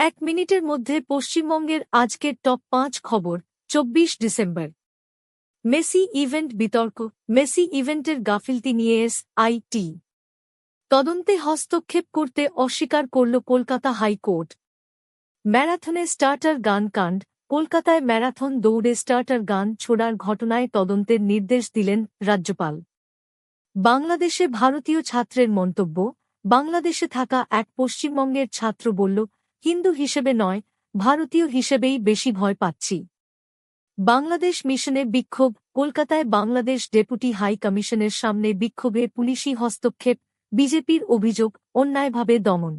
এক মিনিটের মধ্যে পশ্চিমবঙ্গের আজকের টপ ৫ খবর ২৪ ডিসেম্বর। মেসি ইভেন্ট বিতর্ক। মেসি ইভেন্টের গাফিলতি নিয়ে এসআইটি তদন্তে হস্তক্ষেপ করতে অস্বীকার করল কলকাতা হাইকোর্ট। ম্যারাথনে স্টার্টার গান কাণ্ড। কলকাতায় ম্যারাথন দৌড়ে স্টার্টার গান ছোড়ার ঘটনায় তদন্তের নির্দেশ দিলেন রাজ্যপাল। বাংলাদেশে ভারতীয় ছাত্রের মন্তব্য। বাংলাদেশে থাকা এক পশ্চিমবঙ্গের ছাত্র বলল, হিন্দু হিসেবে নয়, ভারতীয় হিসেবেই বেশি ভয় পাচ্ছি। বাংলাদেশ মিশনে বিক্ষোভ। কলকাতায় বাংলাদেশ ডেপুটি হাই কমিশনের সামনে বিক্ষোভে পুলিশি হস্তক্ষেপ। বিজেপির অভিযোগ, অন্যায়ভাবে দমন।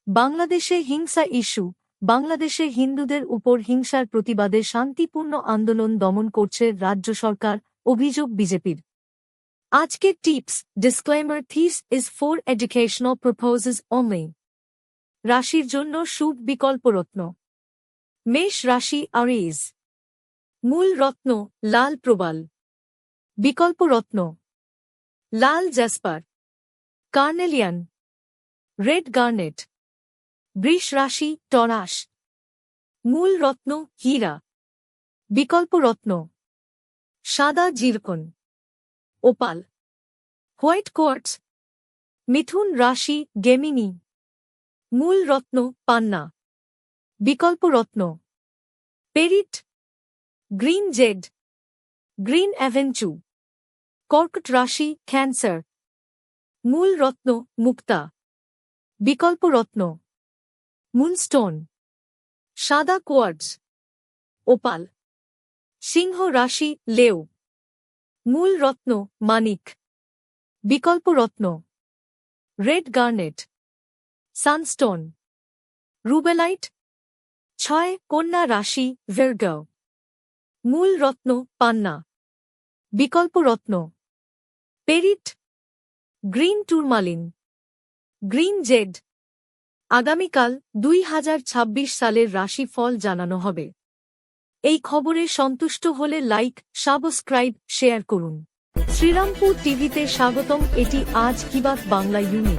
বাংলাদেশে হিংসা ইস্যু। বাংলাদেশে হিন্দুদের উপর হিংসার প্রতিবাদে শান্তিপূর্ণ আন্দোলন দমন করছে রাজ্য সরকার, অভিযোগ বিজেপির। আজকের tips. Disclaimer, this is for educational purposes only. রাশির জন্য শুভ বিকল্প রত্ন। মেষ রাশি আরিজ। মূল রত্ন লাল প্রবাল। বিকল্প রত্ন লাল জ্যাসপার, কার্নেলিয়ান, রেড গার্নেট। বৃষ রাশি টরাস। মূল রত্ন হীরা। বিকল্প রত্ন সাদা জিরকন, ওপাল, হোয়াইট কোয়ার্টজ। মিথুন রাশি গেমিনি। মূল রত্ন পান্না। বিকল্প রত্ন পেরিট, গ্রিন জেড, গ্রিন অ্যাভেঞ্চু। কর্কট রাশি ক্যান্সার। মূল রত্ন মুক্তা। বিকল্প রত্ন মুনস্টোন, সাদা কোয়ার্টজ, ওপাল। সিংহ রাশি লেও। মূল রত্ন মানিক। বিকল্প রত্ন রেড গার্নেট, সানস্টোন, রুবেলাইট। ৬ কন্যা রাশি ভার্গো। মূল রত্ন পান্না। বিকল্প রত্ন পেরিট, গ্রিন টুরমালিন, গ্রিন জেড। আগামীকাল ২০২৬ সালের রাশিফল জানানো হবে। এই খবরে সন্তুষ্ট হলে লাইক, সাবস্ক্রাইব, শেয়ার করুন। শ্রীরামপুর টিভিতে স্বাগতম। এটি আজ কি বাত বাংলা ইউনিট।